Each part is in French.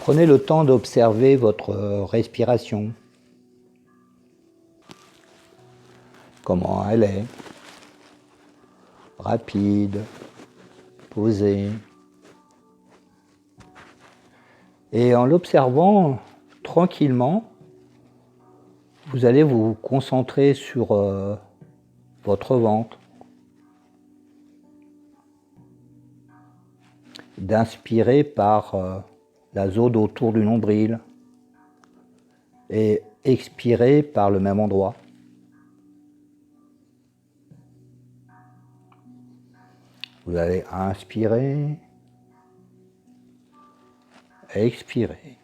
Prenez le temps d'observer votre respiration. Comment elle est. Rapide, posée. Et en l'observant tranquillement, vous allez vous concentrer sur votre ventre. D'inspirer par la zone autour du nombril et expirer par le même endroit. Vous allez inspirer, expirer.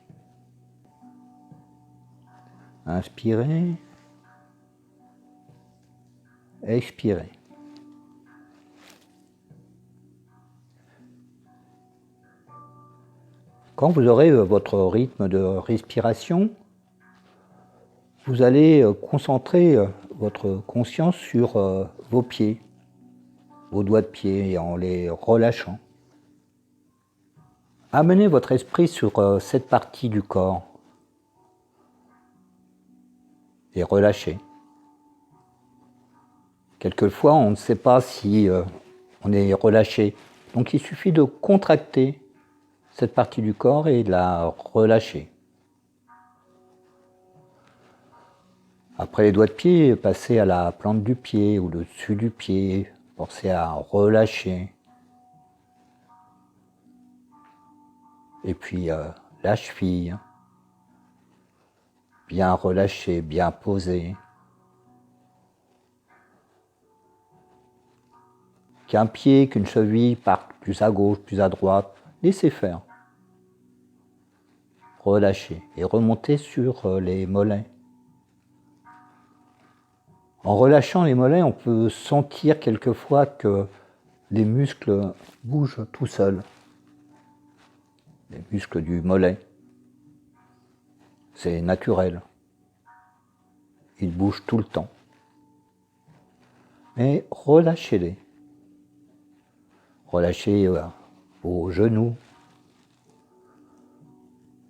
Inspirer, expirer. Quand vous aurez votre rythme de respiration, vous allez concentrer votre conscience sur vos pieds, vos doigts de pied en les relâchant. Amenez votre esprit sur cette partie du corps et relâchez. Quelquefois, on ne sait pas si on est relâché, donc il suffit de contracter cette partie du corps et de la relâcher. Après les doigts de pied, passez à la plante du pied ou le dessus du pied. Pensez à relâcher. Et puis la cheville. Bien relâchée, bien posée. Qu'un pied, qu'une cheville parte plus à gauche, plus à droite. Laissez faire. Relâchez et remontez sur les mollets. En relâchant les mollets, on peut sentir quelquefois que les muscles bougent tout seuls. Les muscles du mollet. C'est naturel. Ils bougent tout le temps. Mais relâchez-les. Relâchez vos genoux,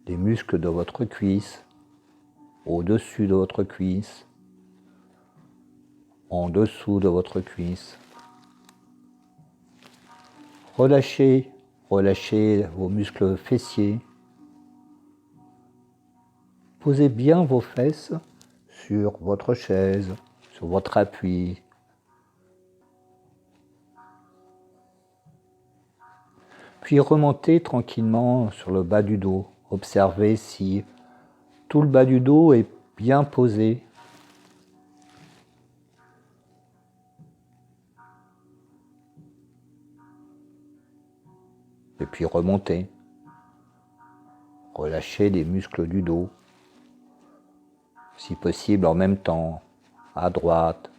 les muscles de votre cuisse, au-dessus de votre cuisse, en dessous de votre cuisse. Relâchez vos muscles fessiers. Posez bien vos fesses sur votre chaise, sur votre appui. Puis remontez tranquillement sur le bas du dos. Observez si tout le bas du dos est bien posé. Et puis remontez. Relâchez les muscles du dos. Si possible en même temps, à droite,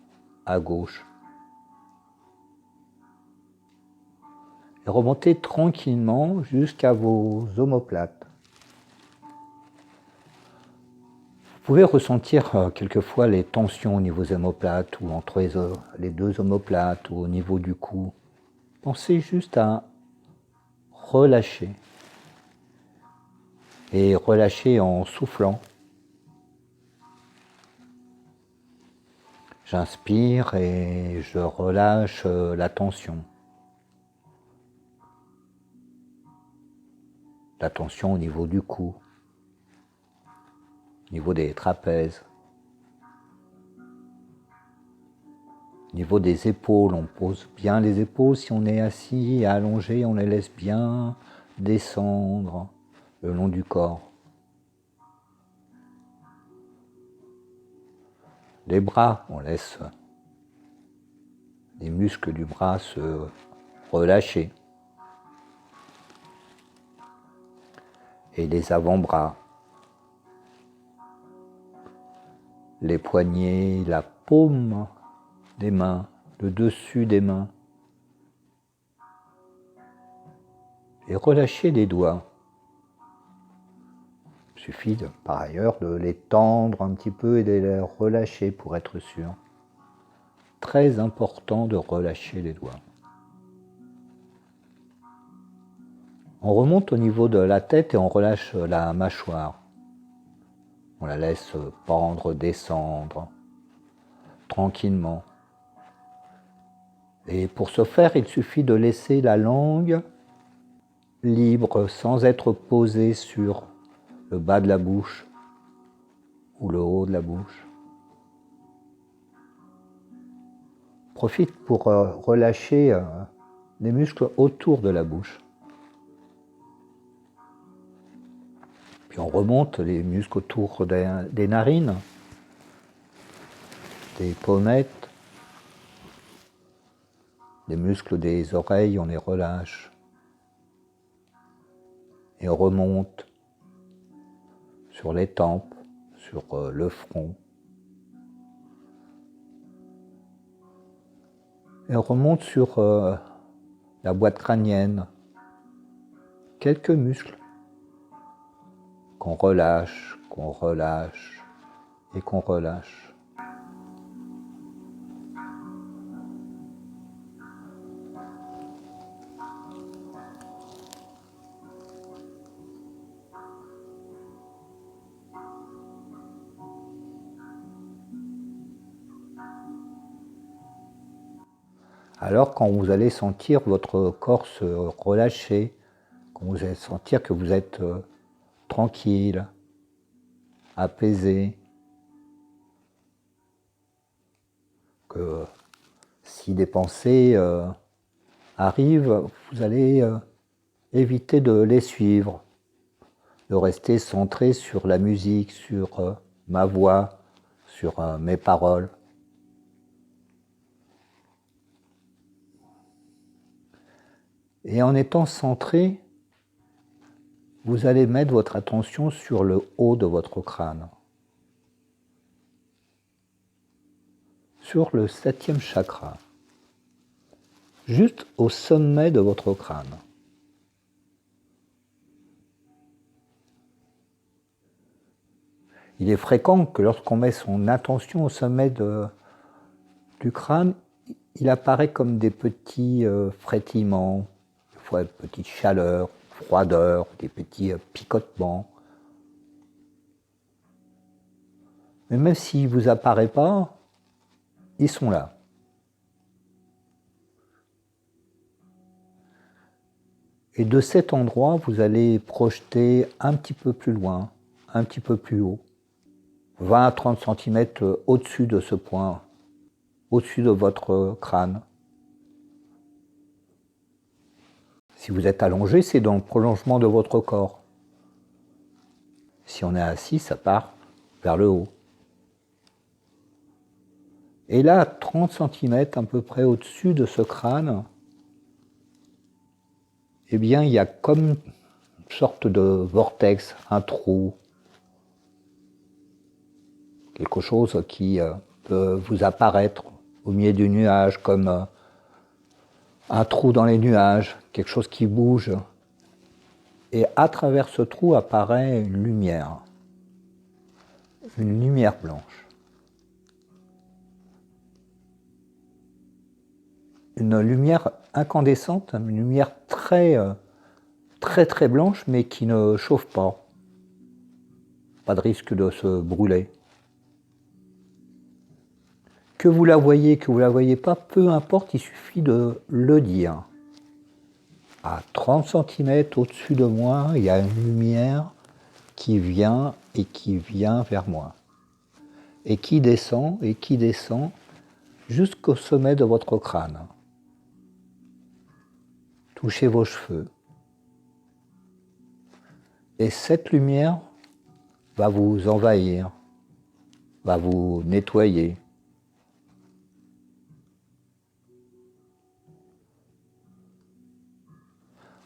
à gauche. Et remontez tranquillement jusqu'à vos omoplates. Vous pouvez ressentir quelquefois les tensions au niveau des omoplates ou entre les deux omoplates ou au niveau du cou. Pensez juste à relâcher. Et relâcher en soufflant. J'inspire et je relâche la tension. La tension au niveau du cou, au niveau des trapèzes, au niveau des épaules. On pose bien les épaules. Si on est assis et allongé, on les laisse bien descendre le long du corps. Les bras, on laisse les muscles du bras se relâcher. Et les avant-bras, les poignets, la paume des mains, le dessus des mains. Et relâcher les doigts. Il suffit par ailleurs de les tendre un petit peu et de les relâcher pour être sûr. Très important de relâcher les doigts. On remonte au niveau de la tête et on relâche la mâchoire. On la laisse pendre, descendre, tranquillement. Et pour ce faire, il suffit de laisser la langue libre, sans être posée sur le bas de la bouche ou le haut de la bouche. Profite pour relâcher les muscles autour de la bouche. Puis on remonte les muscles autour des narines, des pommettes, les muscles des oreilles, on les relâche. Et on remonte sur les tempes, sur le front. Et on remonte sur la boîte crânienne. Quelques muscles qu'on relâche et qu'on relâche. Alors quand vous allez sentir votre corps se relâcher, quand vous allez sentir que vous êtes tranquille, apaisé, que si des pensées arrivent, vous allez éviter de les suivre, de rester centré sur la musique, sur ma voix, sur mes paroles. Et en étant centré, vous allez mettre votre attention sur le haut de votre crâne, sur le 7e chakra, juste au sommet de votre crâne. Il est fréquent que lorsqu'on met son attention au sommet du crâne, il apparaît comme des petits frétillements, des fois des petites chaleurs, froideurs, des petits picotements. Mais même s'ils ne vous apparaissent pas, ils sont là. Et de cet endroit, vous allez projeter un petit peu plus loin, un petit peu plus haut, 20 à 30 cm au-dessus de ce point, au-dessus de votre crâne. Si vous êtes allongé, c'est dans le prolongement de votre corps. Si on est assis, ça part vers le haut. Et là, 30 cm à peu près au-dessus de ce crâne, eh bien, il y a comme une sorte de vortex, un trou, quelque chose qui peut vous apparaître au milieu du nuage comme un trou dans les nuages, quelque chose qui bouge. Et à travers ce trou apparaît une lumière blanche. Une lumière incandescente, une lumière très blanche, mais qui ne chauffe pas. Pas de risque de se brûler. Que vous la voyez, que vous ne la voyez pas, peu importe, il suffit de le dire. À 30 cm au-dessus de moi, il y a une lumière qui vient vers moi. Et qui descend jusqu'au sommet de votre crâne. Touchez vos cheveux. Et cette lumière va vous envahir, va vous nettoyer.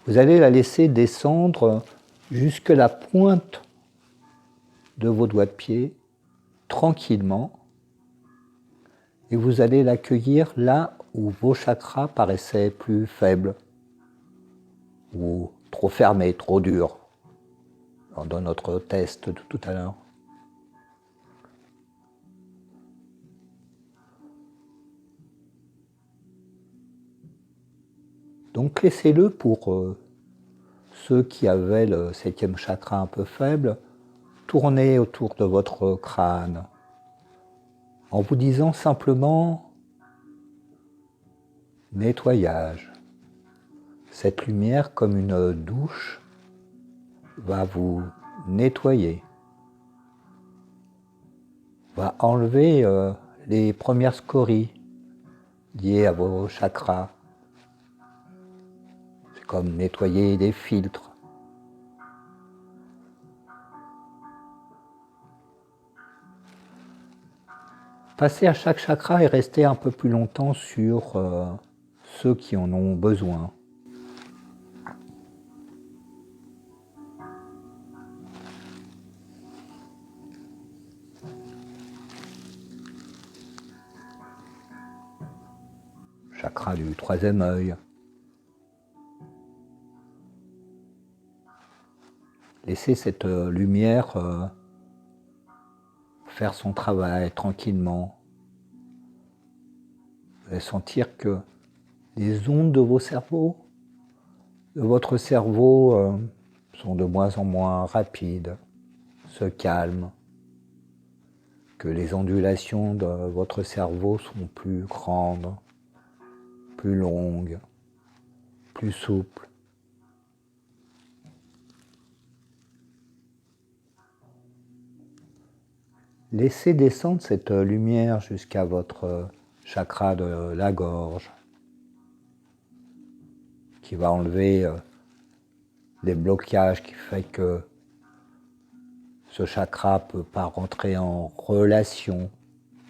Vous allez la laisser descendre jusque la pointe de vos doigts de pied, tranquillement, et vous allez l'accueillir là où vos chakras paraissaient plus faibles, ou trop fermés, trop durs, dans notre test de tout à l'heure. Donc laissez-le pour ceux qui avaient le 7e chakra un peu faible, tournez autour de votre crâne en vous disant simplement nettoyage. Cette lumière, comme une douche, va vous nettoyer, va enlever les premières scories liées à vos chakras. C'est comme nettoyer des filtres. Passez à chaque chakra et restez un peu plus longtemps sur ceux qui en ont besoin. Chakra du 3e œil. Laissez cette lumière faire son travail tranquillement. Vous allez sentir que les ondes de votre cerveau sont de moins en moins rapides, se calment, que les ondulations de votre cerveau sont plus grandes, plus longues, plus souples. Laissez descendre cette lumière jusqu'à votre chakra de la gorge, qui va enlever les blocages qui fait que ce chakra ne peut pas rentrer en relation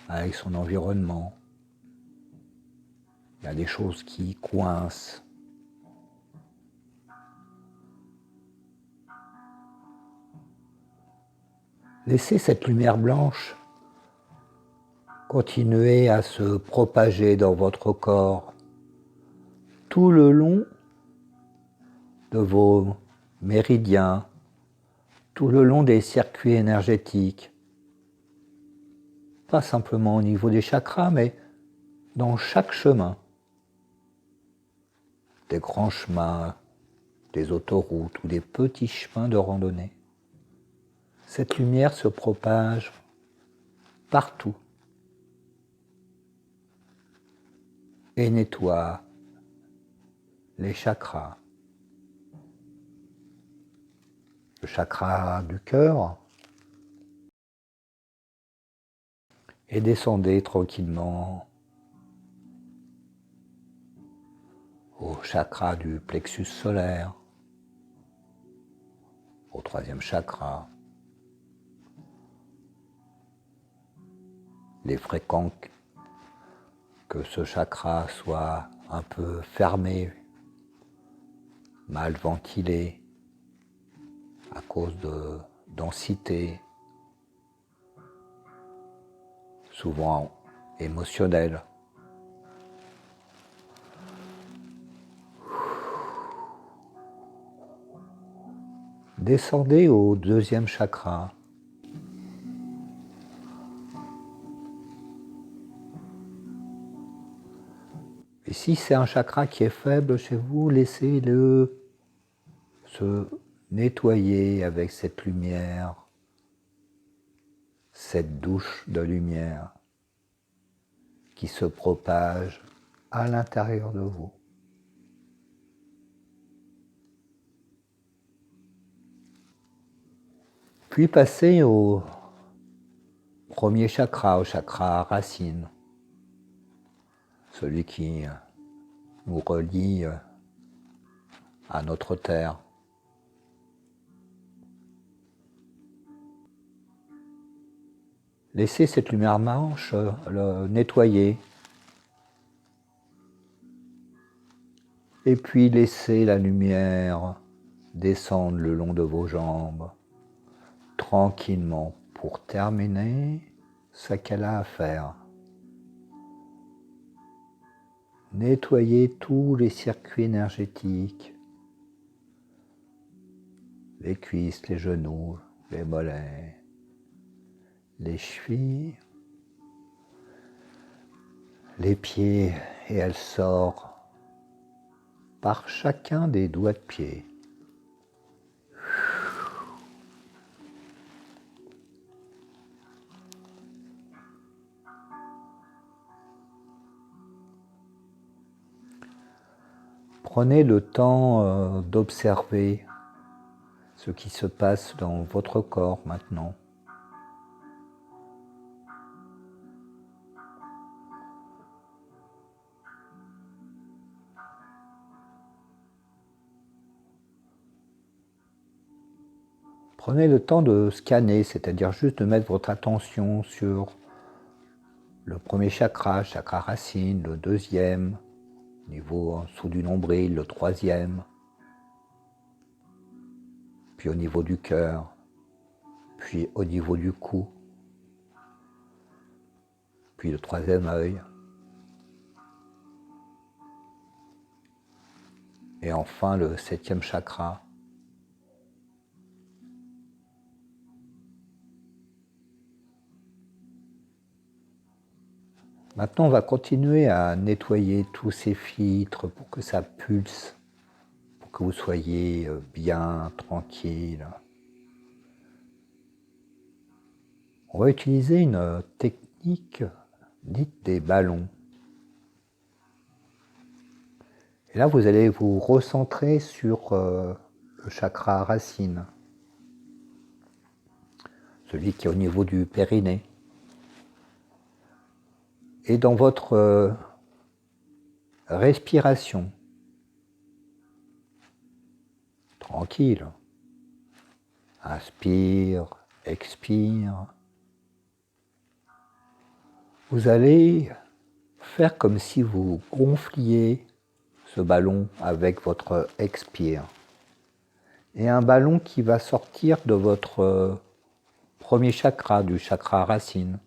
avec son environnement. Il y a des choses qui coincent. Laissez cette lumière blanche continuer à se propager dans votre corps tout le long de vos méridiens, tout le long des circuits énergétiques. Pas simplement au niveau des chakras, mais dans chaque chemin. Des grands chemins, des autoroutes ou des petits chemins de randonnée. Cette lumière se propage partout et nettoie les chakras. Le chakra du cœur, et descendez tranquillement au chakra du plexus solaire, au 3e chakra. Il est fréquent que ce chakra soit un peu fermé, mal ventilé, à cause de densité, souvent émotionnelle. Descendez au 2e chakra. Et si c'est un chakra qui est faible chez vous, laissez-le se nettoyer avec cette lumière, cette douche de lumière qui se propage à l'intérieur de vous. Puis passez au 1er chakra, au chakra racine, celui qui nous relie à notre terre. Laissez cette lumière blanche le nettoyer. Et puis laissez la lumière descendre le long de vos jambes, tranquillement, pour terminer ce qu'elle a à faire. Nettoyez tous les circuits énergétiques, les cuisses, les genoux, les mollets, les chevilles, les pieds, et elle sort par chacun des doigts de pied. Prenez le temps d'observer ce qui se passe dans votre corps maintenant. Prenez le temps de scanner, c'est-à-dire juste de mettre votre attention sur le premier chakra, chakra racine, le deuxième, niveau en dessous du nombril, le troisième, puis au niveau du cœur, puis au niveau du cou, puis le troisième œil, et enfin le septième chakra. Maintenant, on va continuer à nettoyer tous ces filtres pour que ça pulse, pour que vous soyez bien, tranquille. On va utiliser une technique dite des ballons. Et là, vous allez vous recentrer sur le chakra racine, celui qui est au niveau du périnée. Et dans votre respiration, tranquille, inspire, expire, vous allez faire comme si vous gonfliez ce ballon avec votre expire. Et un ballon qui va sortir de votre premier chakra, du chakra racine.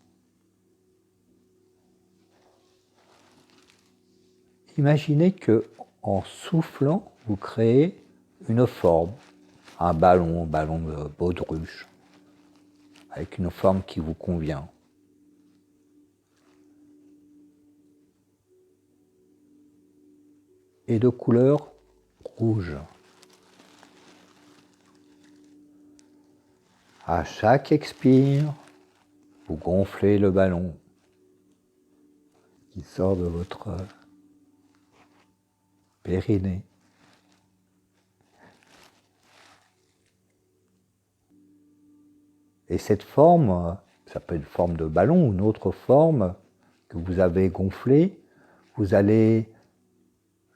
Imaginez que en soufflant, vous créez une forme, un ballon de baudruche, avec une forme qui vous convient. Et de couleur rouge. À chaque expire, vous gonflez le ballon qui sort de votre périnée. Et cette forme, ça peut être une forme de ballon ou une autre forme que vous avez gonflée, vous allez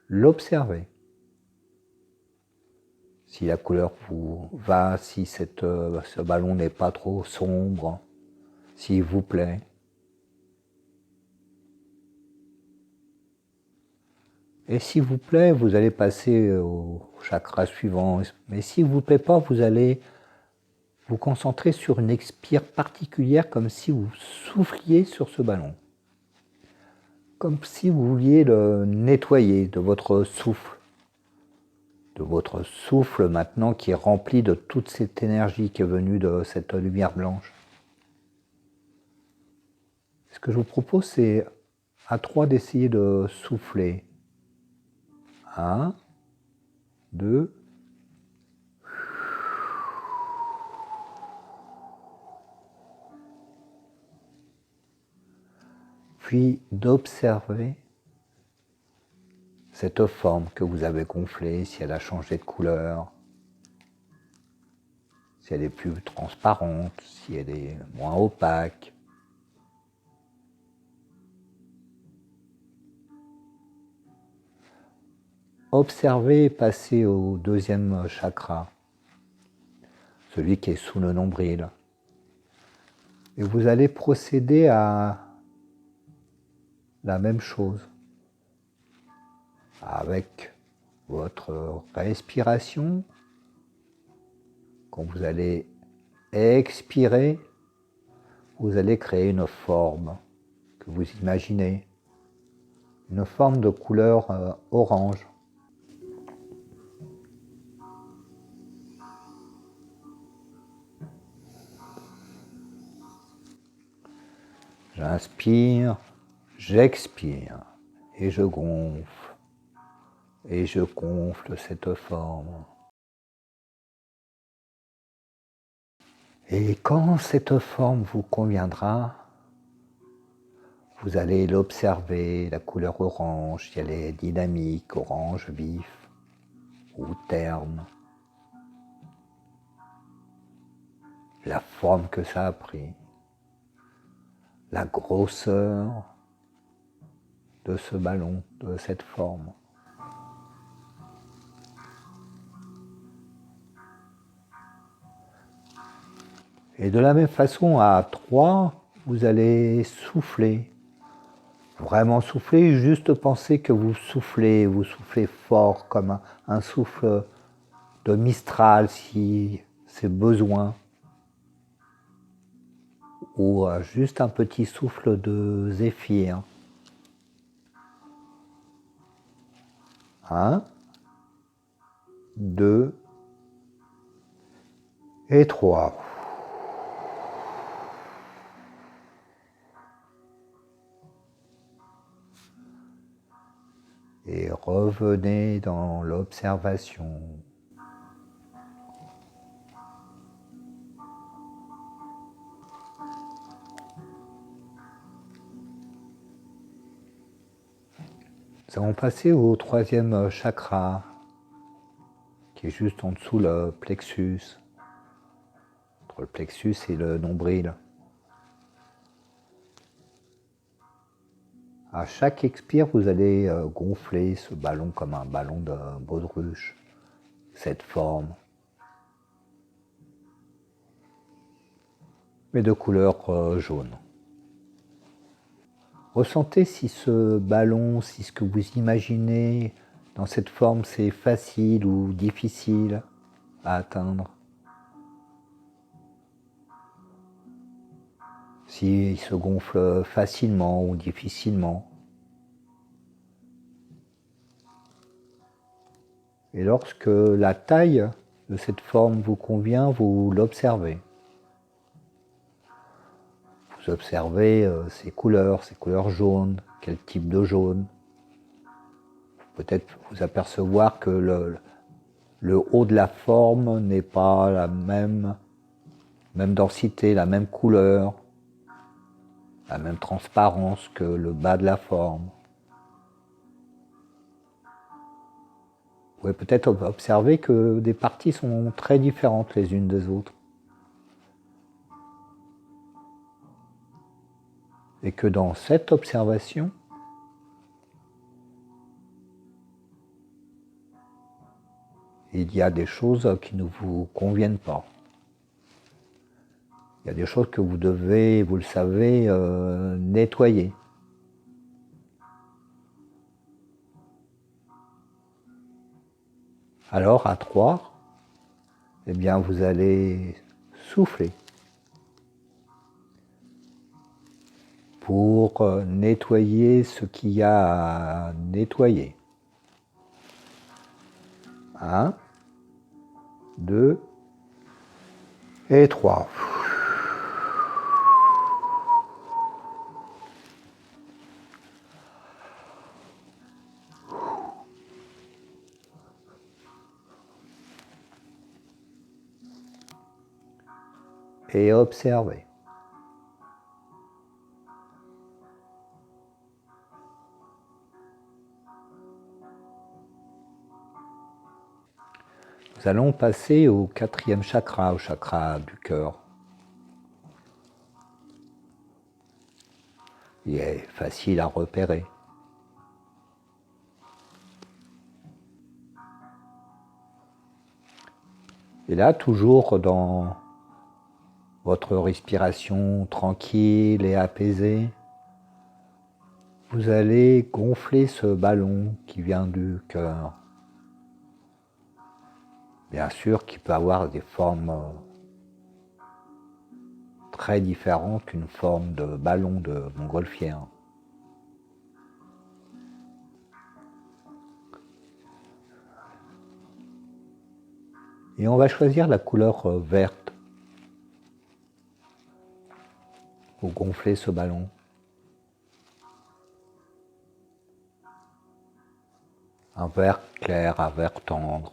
l'observer. Si la couleur vous va, si ce ballon n'est pas trop sombre, s'il vous plaît. Et s'il vous plaît, vous allez passer au chakra suivant. Mais s'il ne vous plaît pas, vous allez vous concentrer sur une expire particulière, comme si vous souffliez sur ce ballon. Comme si vous vouliez le nettoyer de votre souffle. De votre souffle maintenant qui est rempli de toute cette énergie qui est venue de cette lumière blanche. Ce que je vous propose, c'est à 3 d'essayer de souffler. 1, 2, puis d'observer cette forme que vous avez gonflée, si elle a changé de couleur, si elle est plus transparente, si elle est moins opaque. Observez et passez au deuxième chakra, celui qui est sous le nombril. Et vous allez procéder à la même chose avec votre respiration. Quand vous allez expirer, vous allez créer une forme que vous imaginez, une forme de couleur orange. J'inspire, j'expire et je gonfle et je gonfle cette forme. Et quand cette forme vous conviendra, vous allez l'observer, la couleur orange, si elle est dynamique, orange vif. ou terne, la forme que ça a pris, la grosseur de ce ballon, de cette forme. Et de la même façon, à 3, vous allez souffler. Vraiment souffler, juste penser que vous soufflez fort comme un souffle de Mistral si c'est besoin. Ou juste un petit souffle de Zéphyr. 1, 2 et 3. Et revenez dans l'observation. Nous allons passer au 3e chakra, qui est juste en dessous le plexus, entre le plexus et le nombril. À chaque expire, vous allez gonfler ce ballon comme un ballon de baudruche, cette forme, mais de couleur jaune. Ressentez si ce ballon, si ce que vous imaginez dans cette forme, c'est facile ou difficile à atteindre. S'il se gonfle facilement ou difficilement. Et lorsque la taille de cette forme vous convient, vous l'observez. Vous observez ces couleurs jaunes, quel type de jaune. Peut-être vous apercevoir que le haut de la forme n'est pas la même densité, la même couleur, la même transparence que le bas de la forme. Vous pouvez peut-être observer que des parties sont très différentes les unes des autres. Et que dans cette observation, il y a des choses qui ne vous conviennent pas. Il y a des choses que vous devez, vous le savez, nettoyer. Alors, à 3, eh bien, vous allez souffler pour nettoyer ce qu'il y a à nettoyer. 1, 2 et 3. Et observez. Nous allons passer au 4e chakra, au chakra du cœur. Il est facile à repérer. Et là, toujours dans votre respiration tranquille et apaisée, vous allez gonfler ce ballon qui vient du cœur. Bien sûr qu'il peut avoir des formes très différentes qu'une forme de ballon de montgolfière. Et on va choisir la couleur verte pour gonfler ce ballon. Un vert clair, un vert tendre.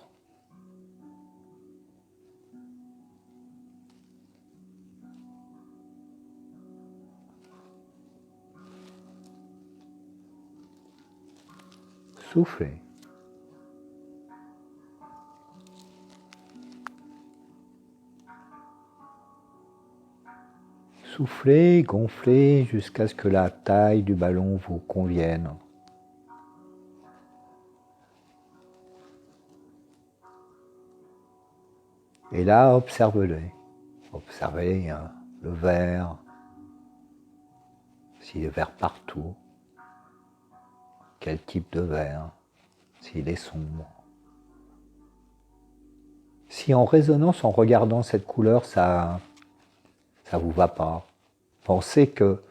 Soufflez. Soufflez, gonflez jusqu'à ce que la taille du ballon vous convienne. Et là, observez-les. Observez le verre, s'il est vert partout, quel type de verre, s'il est sombre. Si en résonance, en regardant cette couleur, ça vous va pas, pensez que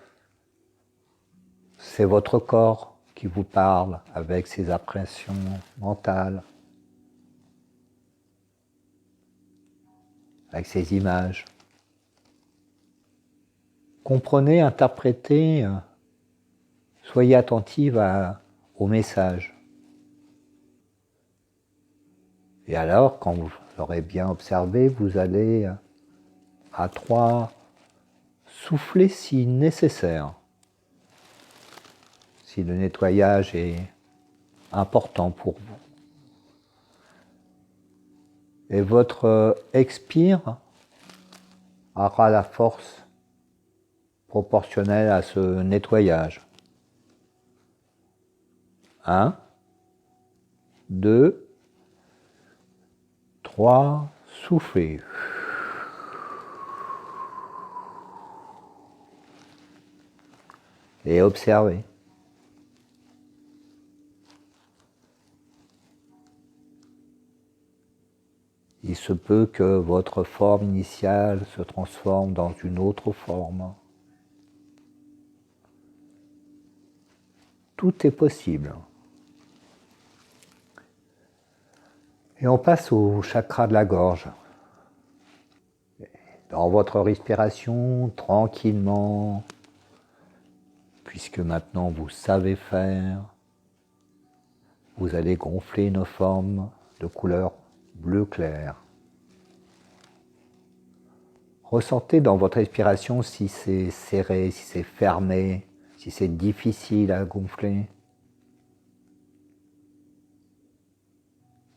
c'est votre corps qui vous parle avec ses impressions mentales, avec ses images. Comprenez, interprétez, soyez attentive au message. Et alors, quand vous l'aurez bien observé, vous allez à 3 souffler si nécessaire. Si le nettoyage est important pour vous. Et votre expire aura la force proportionnelle à ce nettoyage. 1, 2, 3, soufflez. Et observez. Il se peut que votre forme initiale se transforme dans une autre forme. Tout est possible. Et on passe au chakra de la gorge. Dans votre respiration, tranquillement, puisque maintenant vous savez faire, vous allez gonfler une forme de couleur bleu clair. Ressentez dans votre respiration si c'est serré, si c'est fermé, si c'est difficile à gonfler.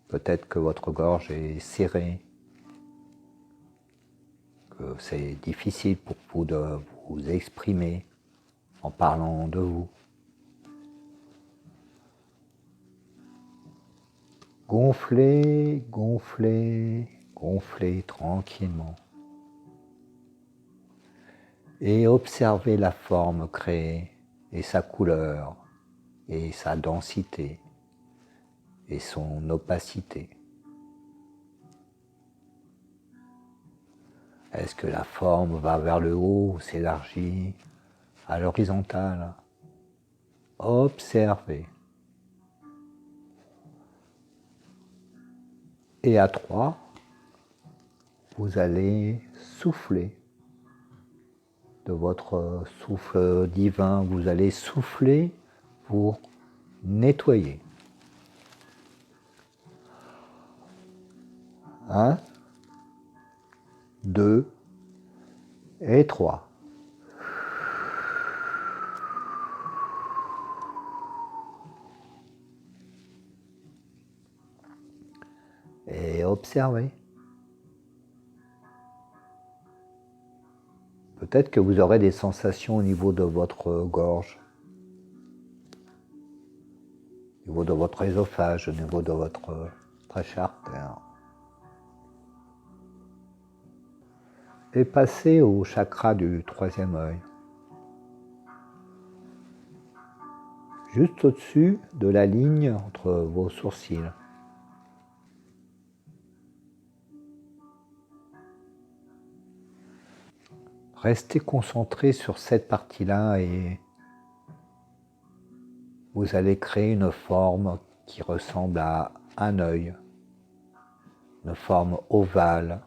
Peut-être que votre gorge est serrée, que c'est difficile pour vous de vous exprimer en parlant de vous. Gonflez, gonflez, gonflez tranquillement. Et observez la forme créée et sa couleur et sa densité et son opacité. Est-ce que la forme va vers le haut ou s'élargit à l'horizontale? Observez. Et à 3, vous allez souffler. De votre souffle divin, vous allez souffler pour nettoyer. 1, 2 et 3. Et observez. Peut-être que vous aurez des sensations au niveau de votre gorge, au niveau de votre œsophage, au niveau de votre trachée artère. Et passez au chakra du 3e œil. Juste au-dessus de la ligne entre vos sourcils. Restez concentré sur cette partie-là et vous allez créer une forme qui ressemble à un œil, une forme ovale.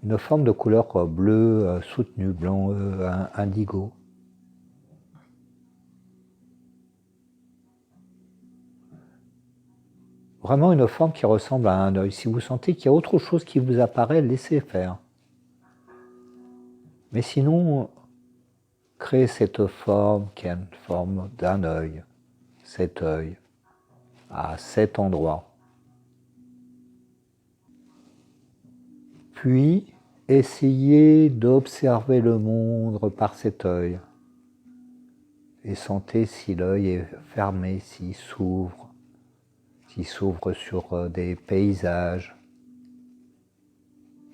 Une forme de couleur bleu soutenu, blanc indigo. Vraiment une forme qui ressemble à un œil. Si vous sentez qu'il y a autre chose qui vous apparaît, laissez faire. Mais sinon, créez cette forme qui est une forme d'un œil. Cet œil, à cet endroit. Puis, essayez d'observer le monde par cet œil. Et sentez si l'œil est fermé, s'il s'ouvre sur des paysages.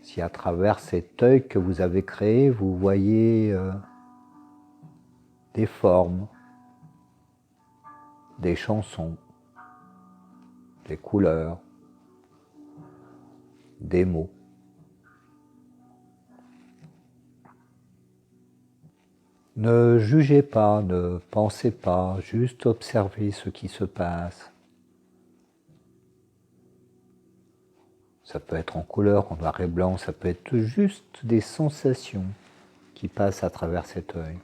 Si à travers cet œil que vous avez créé, vous voyez des formes, des chansons, des couleurs, des mots. Ne jugez pas, ne pensez pas, juste observez ce qui se passe. Ça peut être en couleur, en noir et blanc, ça peut être juste des sensations qui passent à travers cet œil.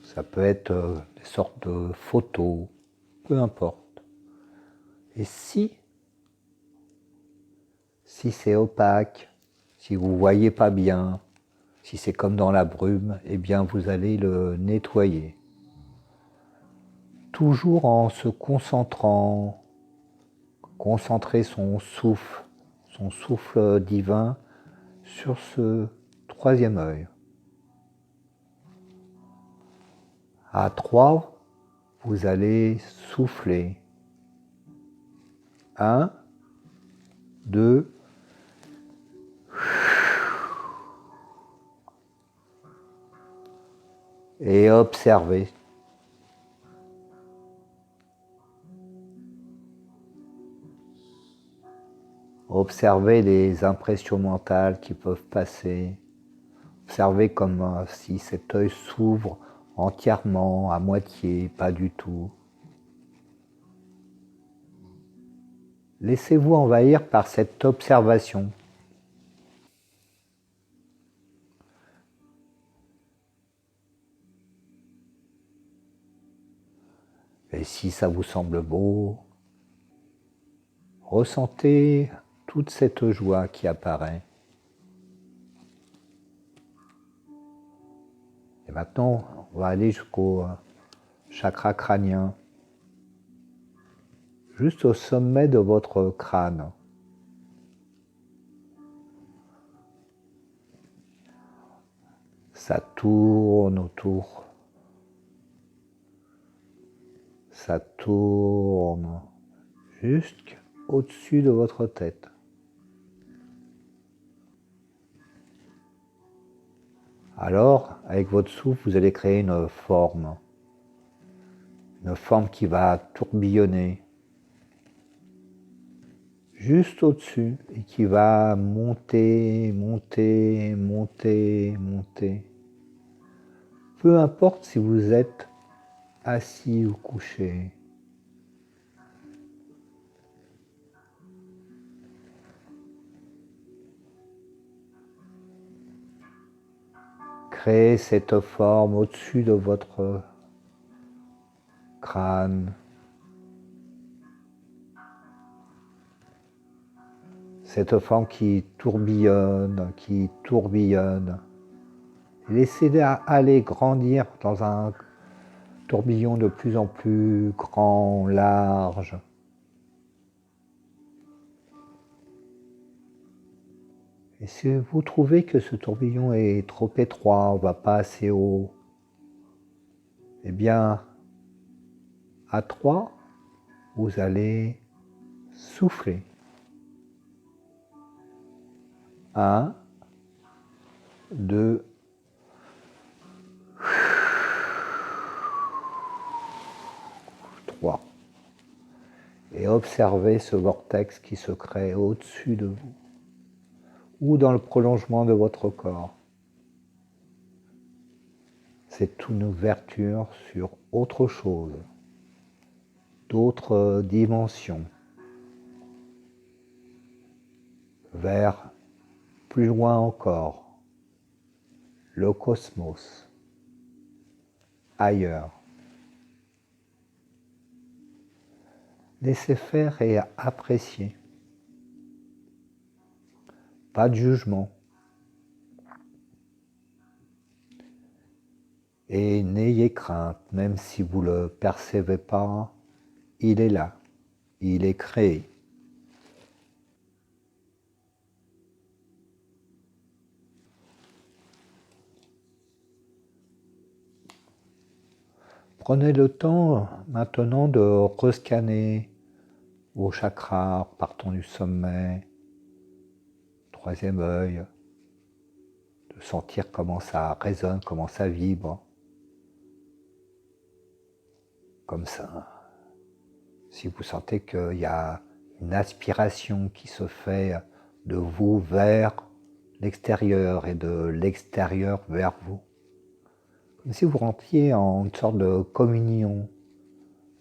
Ça peut être des sortes de photos, peu importe. Et si c'est opaque, si vous ne voyez pas bien, si c'est comme dans la brume, eh bien vous allez le nettoyer. Toujours en se concentrant, concentrer son souffle divin sur ce troisième œil. À 3, vous allez souffler. 1, 2, et observez. Observez les impressions mentales qui peuvent passer. Observez comme si cet œil s'ouvre entièrement, à moitié, pas du tout. Laissez-vous envahir par cette observation. Et si ça vous semble beau, ressentez toute cette joie qui apparaît. Et maintenant, on va aller jusqu'au chakra crânien, juste au sommet de votre crâne. Ça tourne autour. Ça tourne jusqu'au-dessus de votre tête. Alors, avec votre souffle, vous allez créer une forme qui va tourbillonner juste au-dessus et qui va monter, monter, monter, monter. Peu importe si vous êtes assis ou couché. Créez cette forme au-dessus de votre crâne. Cette forme qui tourbillonne, qui tourbillonne. Laissez-la aller grandir dans un tourbillon de plus en plus grand, large. Et si vous trouvez que ce tourbillon est trop étroit, on ne va pas assez haut, eh bien, à 3, vous allez souffler. 1, 2, 3. Et observez ce vortex qui se crée au-dessus de vous ou dans le prolongement de votre corps. C'est une ouverture sur autre chose, d'autres dimensions, vers plus loin encore, le cosmos, ailleurs. Laissez faire et apprécier. Pas de jugement. Et n'ayez crainte, même si vous ne le percevez pas, il est là, il est créé. Prenez le temps maintenant de rescanner vos chakras, partant du sommet, troisième œil, de sentir comment ça résonne, comment ça vibre, comme ça. Si vous sentez qu'il y a une aspiration qui se fait de vous vers l'extérieur et de l'extérieur vers vous, comme si vous rentriez en une sorte de communion,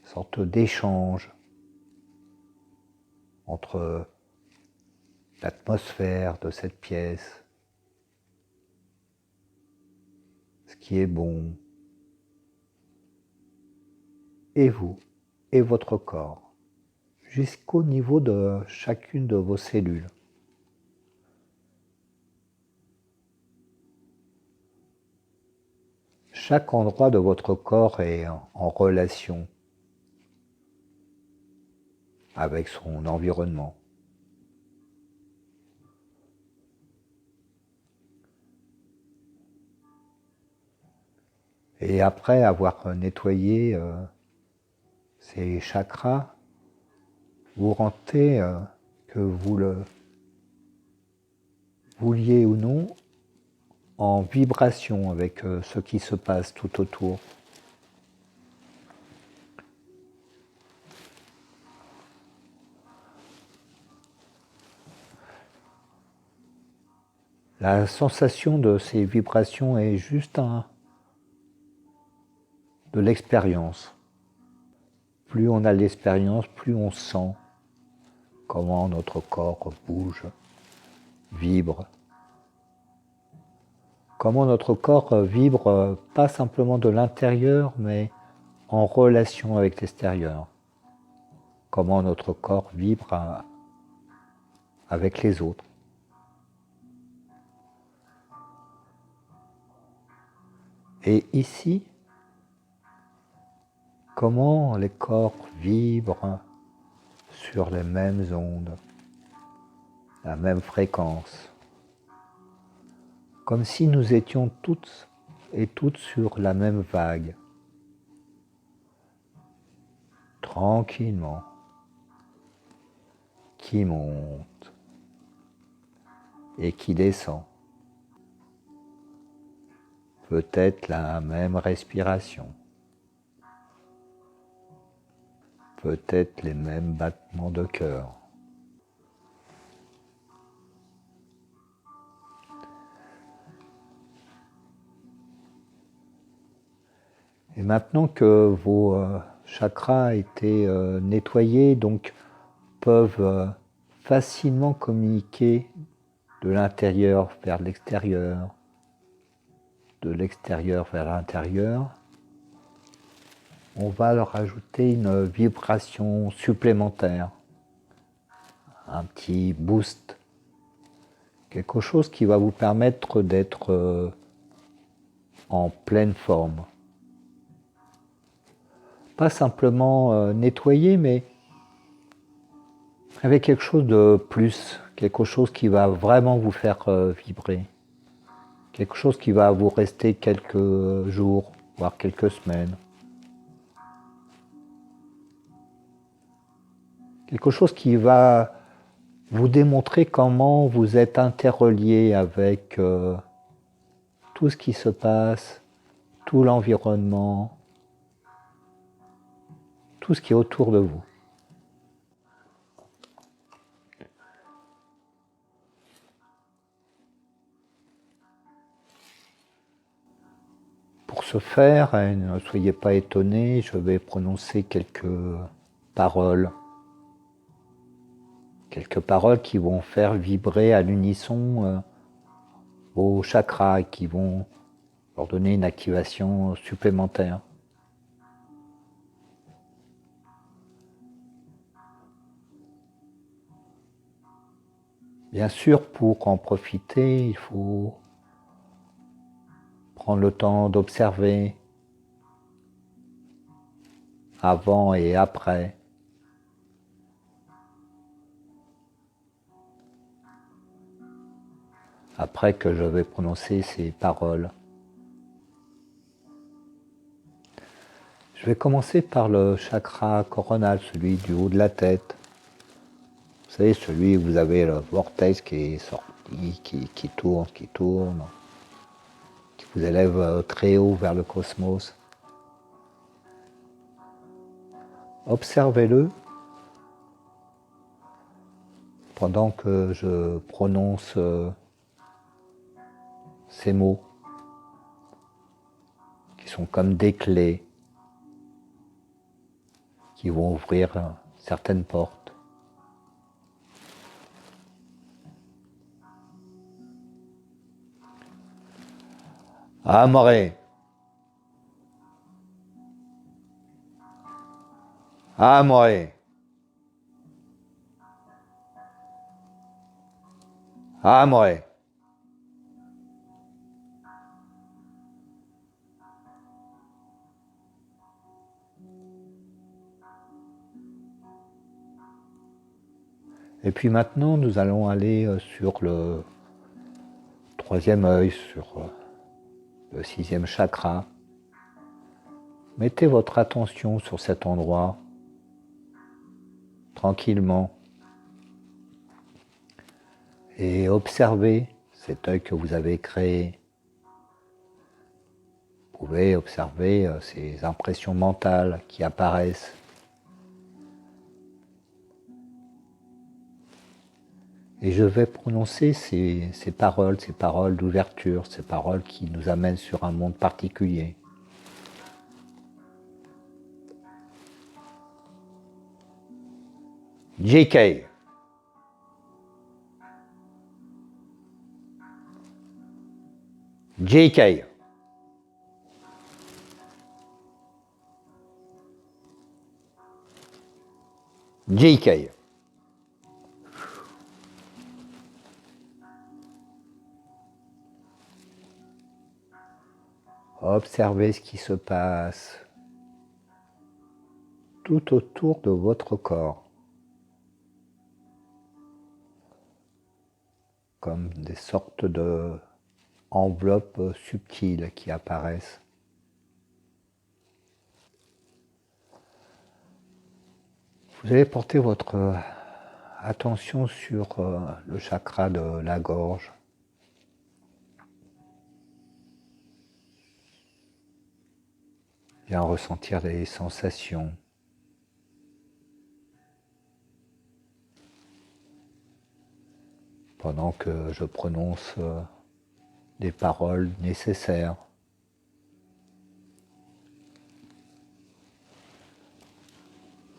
une sorte d'échange entre l'atmosphère de cette pièce, ce qui est bon, et vous, et votre corps, jusqu'au niveau de chacune de vos cellules. Chaque endroit de votre corps est en relation avec son environnement. Et après avoir nettoyé ces chakras, vous rentrez, que vous le vouliez ou non, en vibration avec ce qui se passe tout autour. La sensation de ces vibrations est juste de l'expérience. Plus on a l'expérience, plus on sent comment notre corps bouge, vibre. Comment notre corps vibre pas simplement de l'intérieur, mais en relation avec l'extérieur. Comment notre corps vibre avec les autres. Et ici, comment les corps vibrent sur les mêmes ondes, la même fréquence. Comme si nous étions toutes et toutes sur la même vague. Tranquillement, qui monte et qui descend. Peut-être la même respiration. Peut-être les mêmes battements de cœur. Et maintenant que vos chakras étaient nettoyés, donc peuvent facilement communiquer de l'intérieur vers l'extérieur, de l'extérieur vers l'intérieur, on va leur ajouter une vibration supplémentaire, un petit boost, quelque chose qui va vous permettre d'être en pleine forme. Pas simplement nettoyer, mais avec quelque chose de plus, quelque chose qui va vraiment vous faire vibrer, quelque chose qui va vous rester quelques jours, voire quelques semaines. Quelque chose qui va vous démontrer comment vous êtes interrelié avec tout ce qui se passe, tout l'environnement, tout ce qui est autour de vous. Pour ce faire, ne soyez pas étonnés, je vais prononcer quelques paroles qui vont faire vibrer à l'unisson vos chakras, qui vont leur donner une activation supplémentaire. Bien sûr, pour en profiter, il faut prendre le temps d'observer avant et après. Après que je vais prononcer ces paroles. Je vais commencer par le chakra coronal, celui du haut de la tête. Vous savez, celui où vous avez le vortex qui est sorti, qui tourne, qui vous élève très haut vers le cosmos. Observez-le pendant que je prononce ces mots qui sont comme des clés qui vont ouvrir certaines portes. Amore. Amore. Amore. Et puis maintenant, nous allons aller sur le troisième œil, sur le sixième chakra. Mettez votre attention sur cet endroit, tranquillement, et observez cet œil que vous avez créé. Vous pouvez observer ces impressions mentales qui apparaissent. Et je vais prononcer ces paroles d'ouverture, ces paroles qui nous amènent sur un monde particulier. JK. JK. JK. Observez ce qui se passe tout autour de votre corps, comme des sortes de enveloppes subtiles qui apparaissent. Vous allez porter votre attention sur le chakra de la gorge. Bien ressentir les sensations. Pendant que je prononce des paroles nécessaires.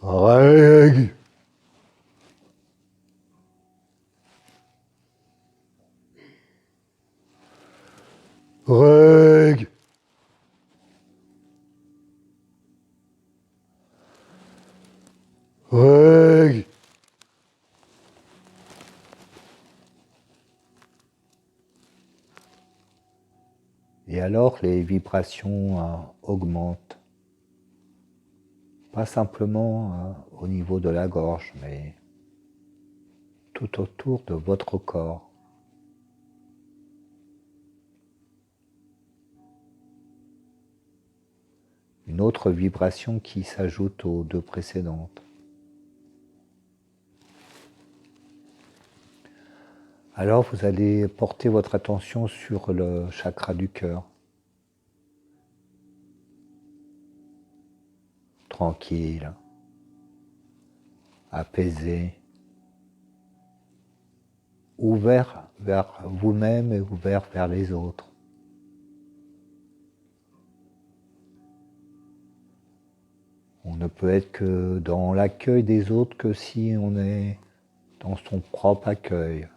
Règle. Règle. Règle. Et alors les vibrations augmentent. Pas simplement au niveau de la gorge, mais tout autour de votre corps. Une autre vibration qui s'ajoute aux deux précédentes. Alors vous allez porter votre attention sur le chakra du cœur. Tranquille, apaisé, ouvert vers vous-même et ouvert vers les autres. On ne peut être que dans l'accueil des autres que si on est dans son propre accueil.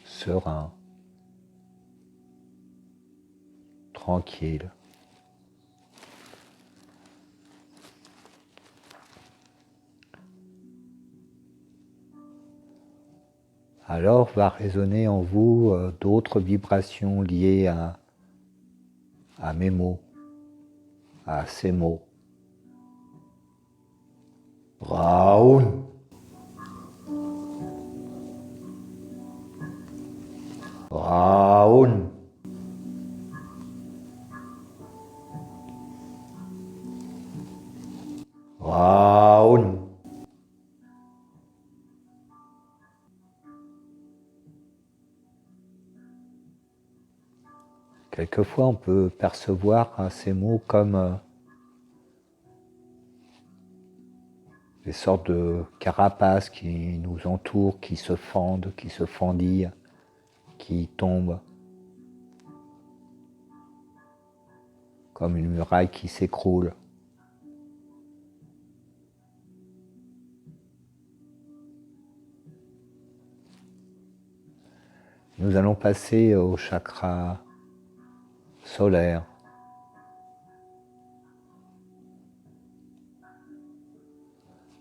Serein, tranquille. Alors va résonner en vous d'autres vibrations liées à mes mots, à ces mots. Raoul. Raoul. Quelquefois, on peut percevoir ces mots comme des sortes de carapaces qui nous entourent, qui se fendent, qui se fendillent, qui tombent, comme une muraille qui s'écroule. Nous allons passer au chakra solaire.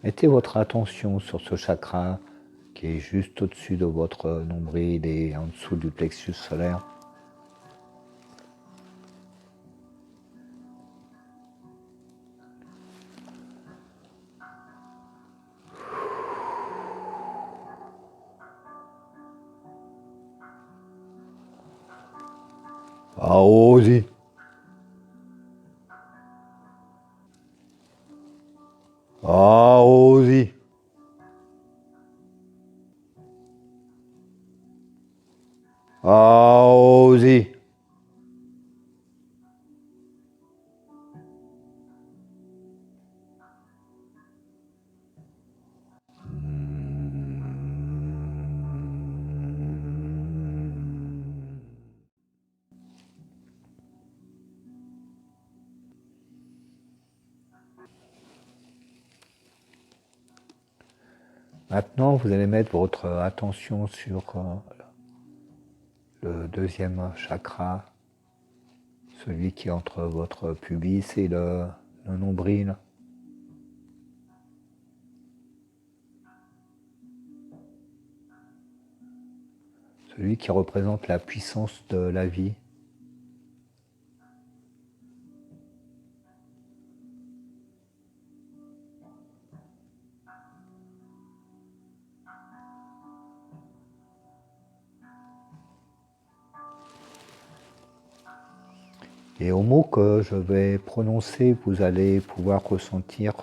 Mettez votre attention sur ce chakra qui est juste au-dessus de votre nombril et en dessous du plexus solaire. Aosi. Aosi. Aosi. Maintenant, vous allez mettre votre attention sur le deuxième chakra, celui qui est entre votre pubis et le nombril. Celui qui représente la puissance de la vie. Et au mot que je vais prononcer, vous allez pouvoir ressentir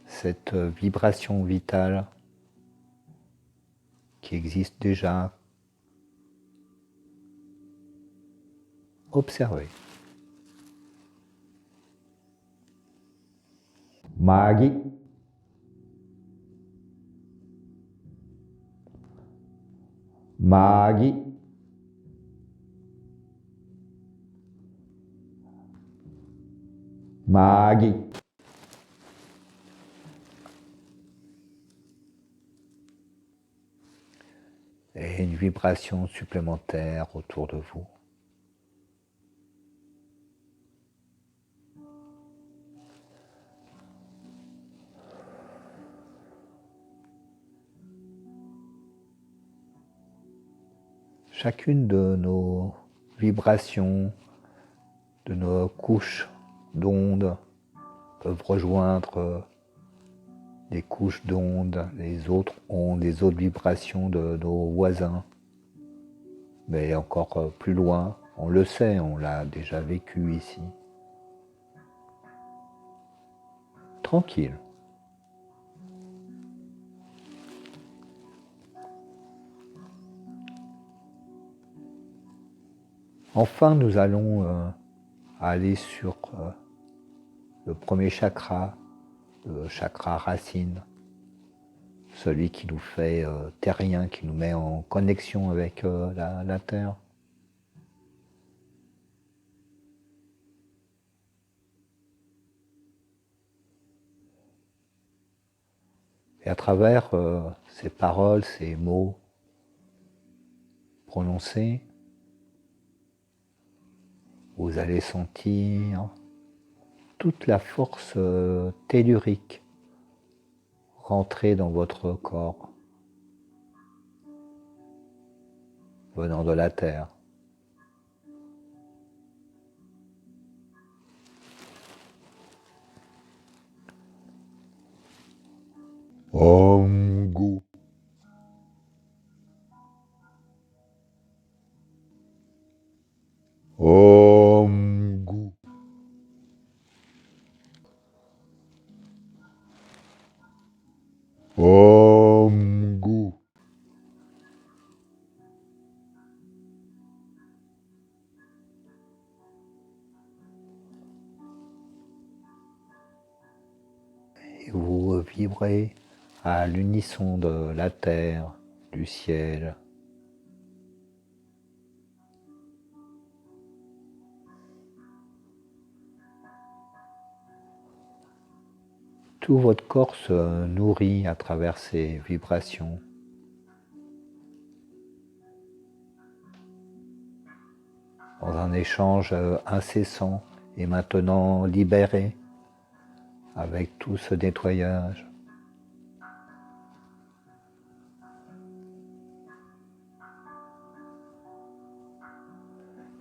cette vibration vitale qui existe déjà. Observez. Magi. Magi. Magi. Et une vibration supplémentaire autour de vous. Chacune de nos vibrations, de nos couches d'ondes peuvent rejoindre des couches d'ondes, les autres ondes, les autres vibrations de nos voisins. Mais encore plus loin, on le sait, on l'a déjà vécu ici. Tranquille. Enfin, nous allons aller sur le premier chakra, le chakra racine, celui qui nous fait terrien, qui nous met en connexion avec la terre. Et à travers ces paroles, ces mots prononcés, vous allez sentir toute la force tellurique rentrer dans votre corps, venant de la terre. Om Gu. Om Gu. Om Gu. vibrer à l'unisson de la terre, du ciel. Tout votre corps se nourrit à travers ces vibrations. Dans un échange incessant et maintenant libéré avec tout ce nettoyage.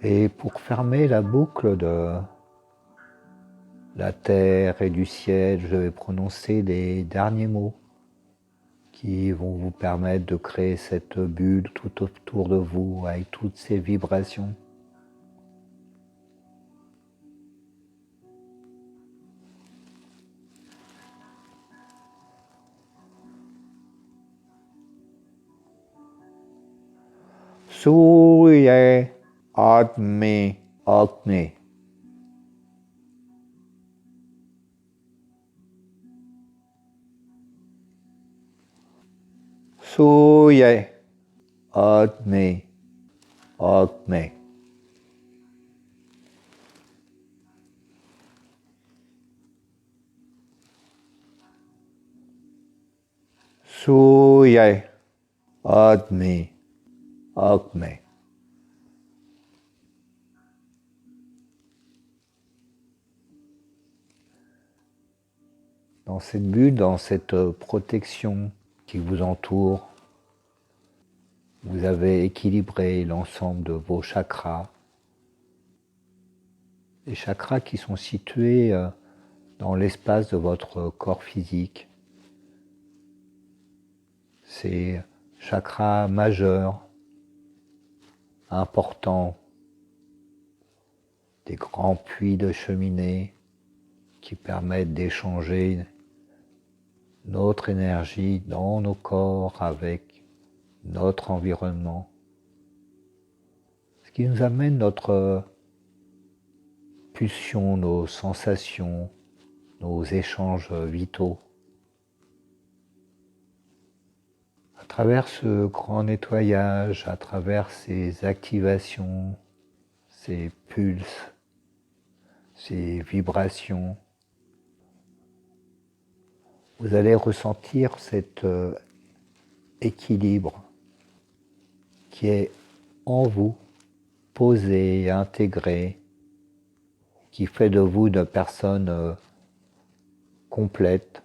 Et pour fermer la boucle de la terre et du ciel, je vais prononcer les derniers mots qui vont vous permettre de créer cette bulle tout autour de vous avec toutes ces vibrations. Surya Agni Agni. Surya Agni Agni. Surya Agni Agni. Dans cette bulle, dans cette protection qui vous entoure, vous avez équilibré l'ensemble de vos chakras. Les chakras qui sont situés dans l'espace de votre corps physique. Ces chakras majeurs, importants, des grands puits de cheminée qui permettent d'échanger notre énergie dans nos corps avec notre environnement. Ce qui nous amène notre pulsion, nos sensations, nos échanges vitaux. À travers ce grand nettoyage, à travers ces activations, ces pulses, ces vibrations, vous allez ressentir cet équilibre qui est en vous, posé, intégré, qui fait de vous une personne complète.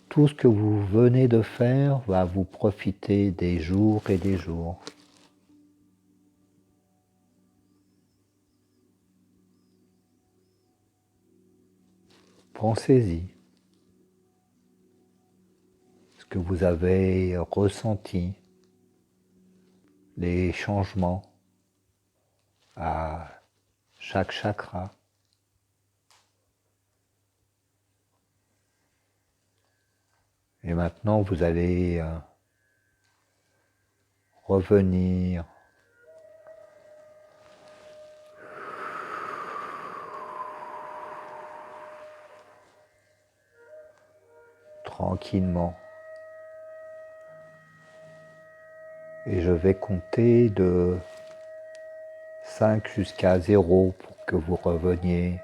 Tout ce que vous venez de faire va vous profiter des jours et des jours. Pensez-y. Ce que vous avez ressenti, les changements à chaque chakra. Et maintenant, vous allez revenir tranquillement. Et je vais compter de 5 jusqu'à 0 pour que vous reveniez.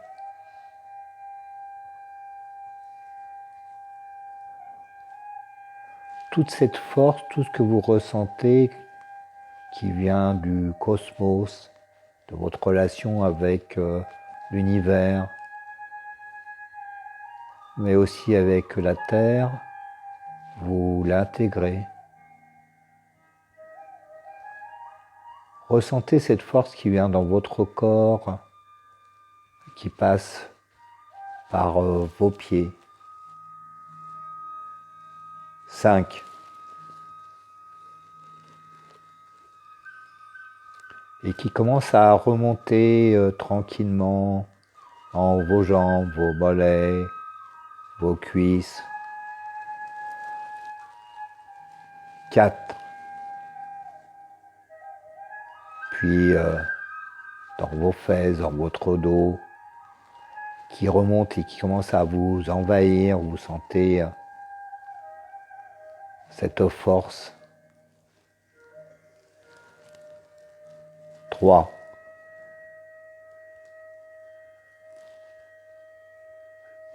Toute cette force, tout ce que vous ressentez qui vient du cosmos, de votre relation avec l'univers, mais aussi avec la Terre, vous l'intégrez. Ressentez cette force qui vient dans votre corps, qui passe par vos pieds. 5. Et qui commence à remonter tranquillement en vos jambes, vos mollets, vos cuisses. 4. Puis dans vos fesses, dans votre dos, qui remonte et qui commence à vous envahir. Vous sentez cette force. 3.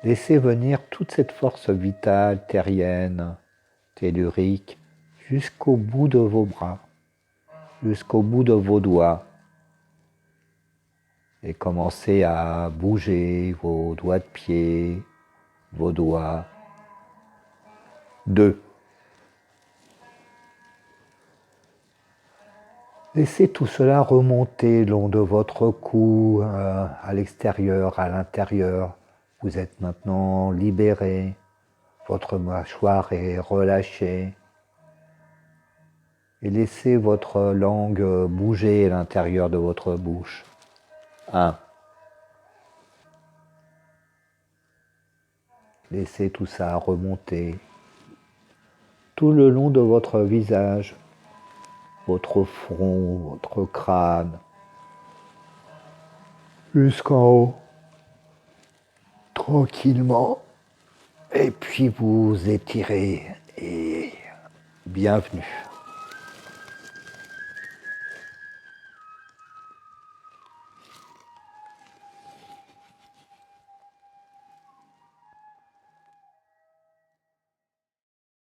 Laissez venir toute cette force vitale, terrienne, tellurique, jusqu'au bout de vos bras, jusqu'au bout de vos doigts. Et commencez à bouger vos doigts de pied, vos doigts. 2. Laissez tout cela remonter le long de votre cou, à l'extérieur, à l'intérieur. Vous êtes maintenant libéré. Votre mâchoire est relâchée. Et laissez votre langue bouger à l'intérieur de votre bouche. 1. Laissez tout ça remonter tout le long de votre visage, votre front, votre crâne, jusqu'en haut, tranquillement. Et puis vous étirez et bienvenue.